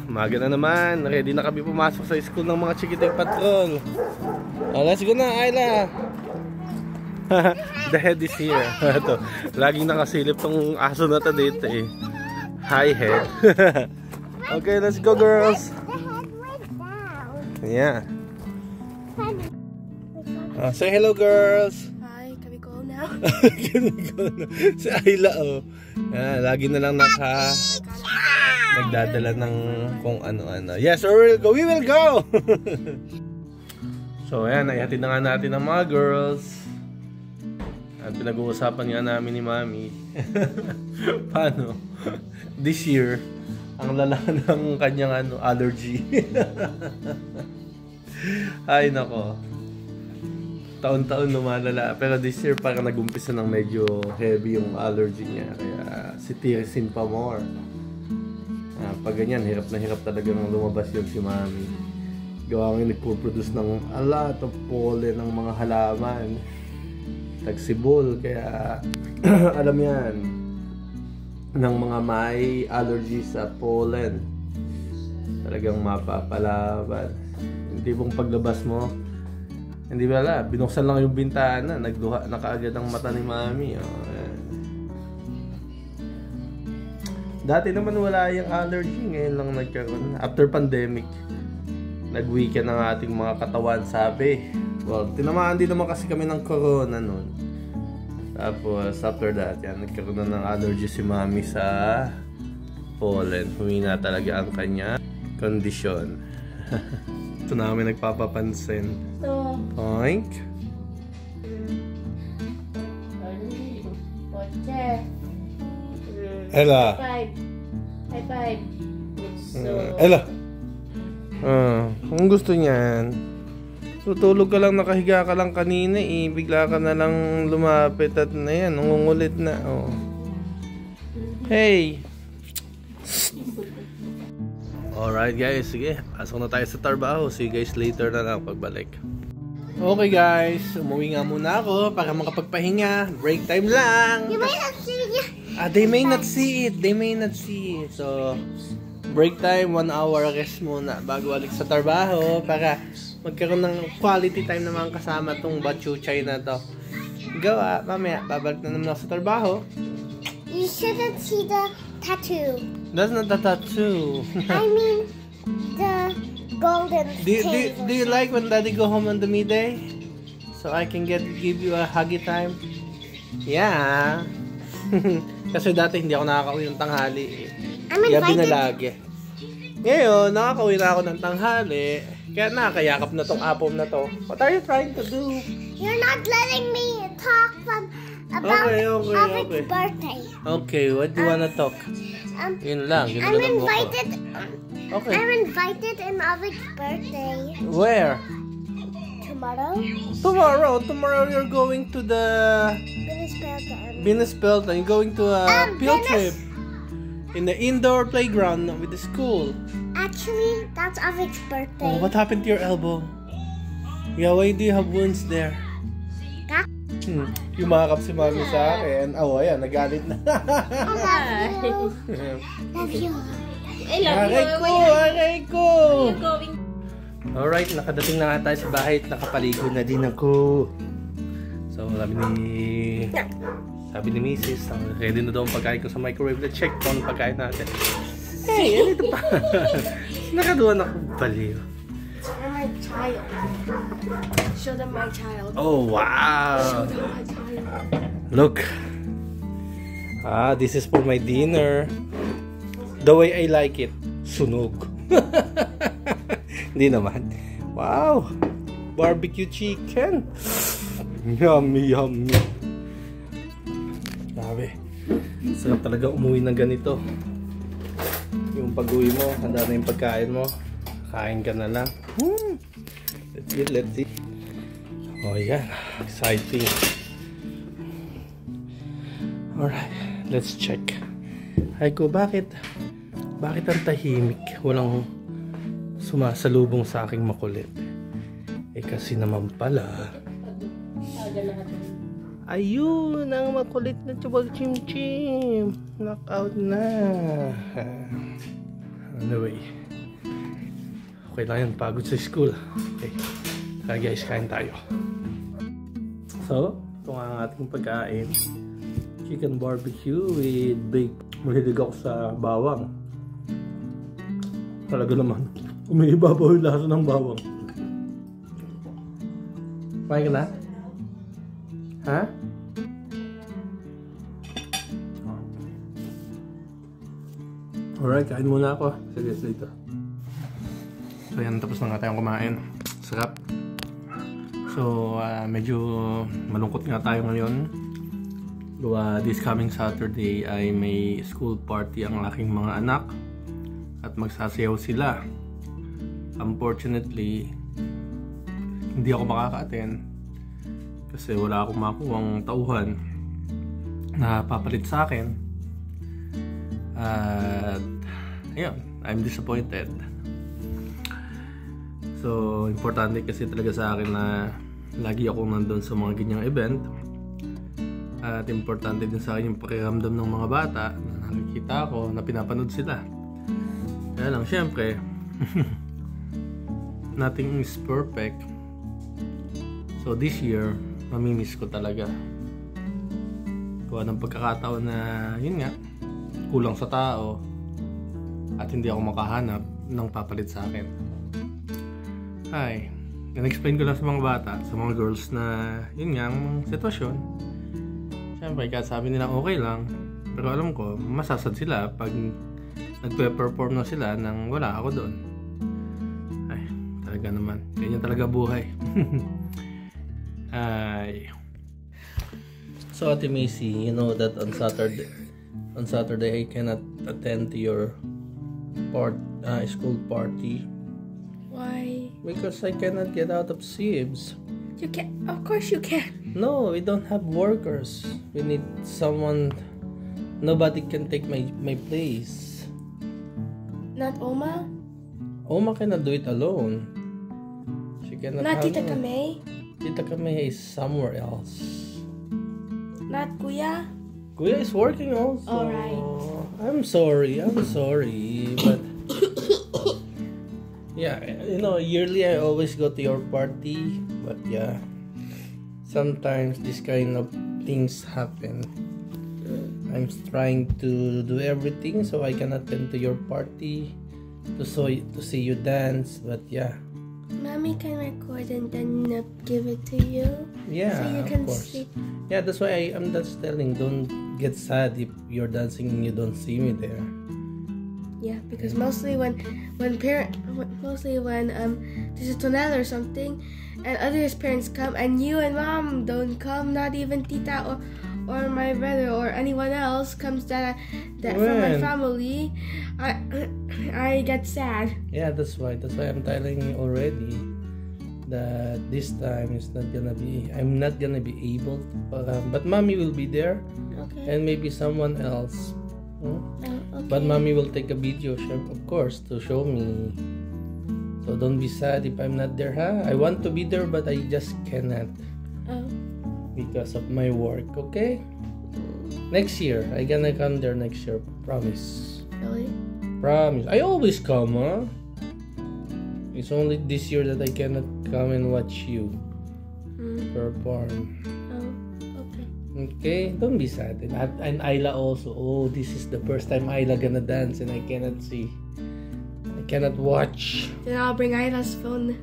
Maga na naman. Ready na kami pumasok sa school ng mga Chikiting Patrol. Let's go na, Ayla. The head is here. Ito, laging nakasilip tong aso na to dito eh. Hi, head. Okay, let's go, girls. The head went down. Yeah. Say hello, girls. Hi, can we go now? Can we go now? Si Ayla, oh. Lagi na lang nagdadala ng kung ano-ano. Yes, we will go! So, ayan, naihatid na nga natin ang mga girls. At pinag-uusapan nga namin ni Mami. Paano? This year, ang lala ng kanyang allergy. Ay, nako. Taon-taon lumalala. Pero this year, parang nag-umpisa ng medyo heavy yung allergy niya. Kaya, si Tirisin pa more. Pag ganyan, hirap na hirap talaga nang lumabas yun si Mami. Gawa nga nagpo-produce ng a lot of pollen ng mga halaman. Tagsibol, kaya alam yan ng mga may allergy sa pollen. Talagang mapapalaban. Hindi bang paglabas mo, hindi ba binuksan lang yung bintana, nagduha na kaagad ang mata ni Mami. Dati naman wala yung allergy, ngayon lang nagkaroon. After pandemic, nag-weekend ang ating mga katawan, sabi. Well, tinamaan din naman kasi kami ng corona noon. Tapos, after that, yan, nagkaroon na ng allergy si Mami sa pollen. Humina talaga ang kanya kondisyon. Ito namin nagpapapansin. Oink. Ella. High five. Ella. Kung gusto niyan, tutulog ka lang, nakahiga ka lang kanina eh. Bigla ka na lang lumapit at na yan, nangungulit na. Oh. Hey! Alright guys, sige. Pasok na tayo sa trabaho. See you guys later na lang pagbalik. Okay guys, umuwi nga muna ako para makapagpahinga. Break time lang. You might not see it. They may not see it. They may not see it. So, break time, 1 hour rest muna bago balik sa trabaho para magkaroon ng quality time naman kasama tong bachuchay na to. Gawa, mamaya, babalik na naman ako sa trabaho. You shouldn't see the tattoo. That's not the tattoo. I mean, the golden do you like when Daddy go home on the midday? So I can give you a huggy time? Yeah. Kasi dati hindi ako nakakauwi ng tanghali. Gabi na lagi. Ngayon, nakakauwi na ako ng tanghali. Kaya nakakayakap na tong apple na to. What are you trying to do? You're not letting me talk about Avik's birthday. Okay, what do you wanna talk? Yun lang. Yun I'm invited. Okay. I'm invited in Avik's birthday. Where? Tomorrow. Tomorrow you're going to the Binnespelta. You're going to a field trip in the indoor playground with the school. Actually, that's Avik's birthday. Oh, what happened to your elbow? Yeah, why do you have wounds there? Yumakap si Mami sa akin. Oh, ayan, nagalit na. I love you. Love you. I love you. Aray ko. Alright, nakadating na nga tayo sa bahay at nakapaligo na din ako. So, sabi ni Mrs. Ready na daw ang pagkain ko sa microwave. Let's check kung ang pagkain natin. Hey, ano ito pa? Nakaduan ako baliw. You're my child. Show them my child. Oh, wow. Show them my child. Look. This is for my dinner. The way I like it. Sunog. Hindi naman. Wow. Barbecue chicken. Yummy, yummy. Grabe. Sarap talaga umuwi ng ganito. Yung pag-uwi mo, handa na yung pagkain mo. Kain ka na lang. Let's see. Oh, yan. Exciting. Alright. Let's check. Ay ko, bakit ang tahimik? Walang sumasalubong sa aking makulit. Kasi naman pala, ayun ang makulit na Chubag Chim Chim. Knockout na. Anyway. Okay lang yan, pagod sa school. Okay. Kaya guys, kain tayo. So, ito nga ang ating pagkain. Chicken barbecue with baked. Mahilig ako sa bawang. Talaga naman. Umiibabaw yung lasa ng bawang. Kumain ka na? Ha? Alright, kain muna ako. Serious later. So yan, tapos na nga tayong kumain. Sarap. So, medyo malungkot nga tayo ngayon. This coming Saturday ay may school party ang aking mga anak. At magsasayaw sila. Unfortunately, hindi ako makaka-attend. Kasi wala akong makuhang tauhan na papalit sa akin. At, ayun, I'm disappointed. So, importante kasi talaga sa akin na lagi ako nandun sa mga ganyang event. At importante din sa akin yung pakiramdam ng mga bata na nakikita ko, na pinapanood sila. Kaya lang, syempre, nothing is perfect. So, this year, mamimiss ko talaga. Kuha ng pagkakataon na, yun nga, kulang sa tao at hindi ako makahanap ng papalit sa akin. Ay, in-explain ko lang sa mga bata, sa mga girls na yun nga ang sitwasyon. Siyempre, kahit sabi nila okay lang, pero alam ko, masasad sila pag nagpe-perform na sila nang wala ako doon. Ay, talaga naman. Ganyan talaga buhay. Ay. So, Ate Macy, you know that on Saturday I cannot attend to your school party. Why? Because I cannot get out of Sibs. You can. Of course you can. No, we don't have workers. We need someone. Nobody can take my place. Not Oma? Oma cannot do it alone. She cannot. Not Tita Kamei? Tita Kamei is somewhere else. Not Kuya? Kuya is working also. Alright. I'm sorry, but yeah, you know, yearly I always go to your party, but yeah, sometimes this kind of things happen. I'm trying to do everything so I can attend to your party, to see you dance, but yeah. Mommy can record and then give it to you. Yeah, so you can of course. see. Yeah, that's why I'm just telling, don't get sad if you're dancing and you don't see me there. Yeah, because mostly when there's a tornado or something, and others parents come and you and mom don't come, not even Tita or my brother or anyone else comes that from my family, I get sad. Yeah, that's why I'm telling you already that this time I'm not gonna be able to, but mommy will be there. Okay. And maybe someone else. Okay. But mommy will take a video, of course, to show me. So don't be sad if I'm not there, huh? I want to be there, but I just cannot. Oh. Because of my work, okay? Next year, I gonna come there next year, promise. Really? Promise. I always come, huh? It's only this year that I cannot come and watch you perform. Oh, okay. Okay, don't be sad. And Ayla also. Oh, this is the first time Ayla gonna dance and I cannot see. I cannot watch. Then I'll bring Isla's phone.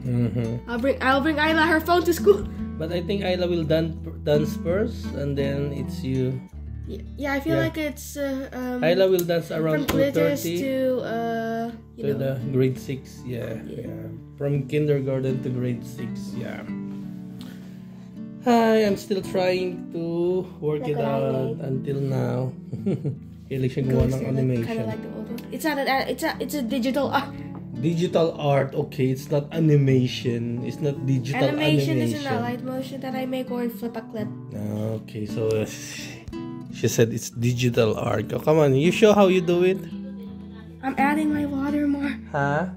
Mm-hmm. I'll bring Isla her phone to school. But I think Ayla will dance first and then it's you. Yeah, I feel like it's Ayla will dance around from glitters 2:30 to the grade 6. Yeah. From kindergarten to grade 6. Yeah. Hi, I'm still trying to work it out until now. Hilig siya gawa ng animation. Kind of like the old one. It's not it's a digital art. Digital art, okay, it's not animation. It's not digital animation. Animation is in a light motion that I make or in flip a clip. Okay, so she said it's digital art. Oh, come on, you show how you do it. I'm adding my watermark. Huh?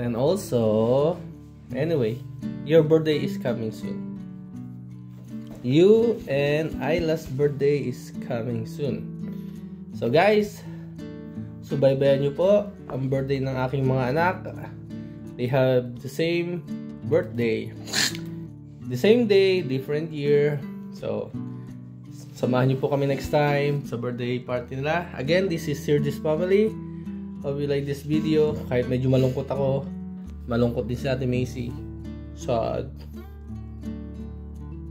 And also, anyway, your birthday is coming soon. you and Isla's birthday is coming soon. So guys, subaybayan nyo po ang birthday ng aking mga anak. They have the same birthday. The same day, different year. So, samahan nyo po kami next time sa birthday party nila. Again, this is Sirtis Family. Hope you like this video. Kahit medyo malungkot ako, malungkot din si Ate Macy. Sad.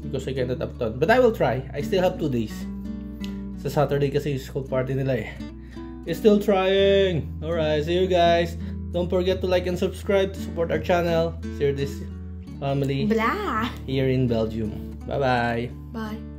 Because I cannot upload. But I will try. I still have 2 days. Sa Saturday kasi yung school party nila eh. It's still trying. Alright, see you guys. Don't forget to like and subscribe to support our channel. Sirtis Family. Blah. Here in Belgium. Bye-bye. Bye.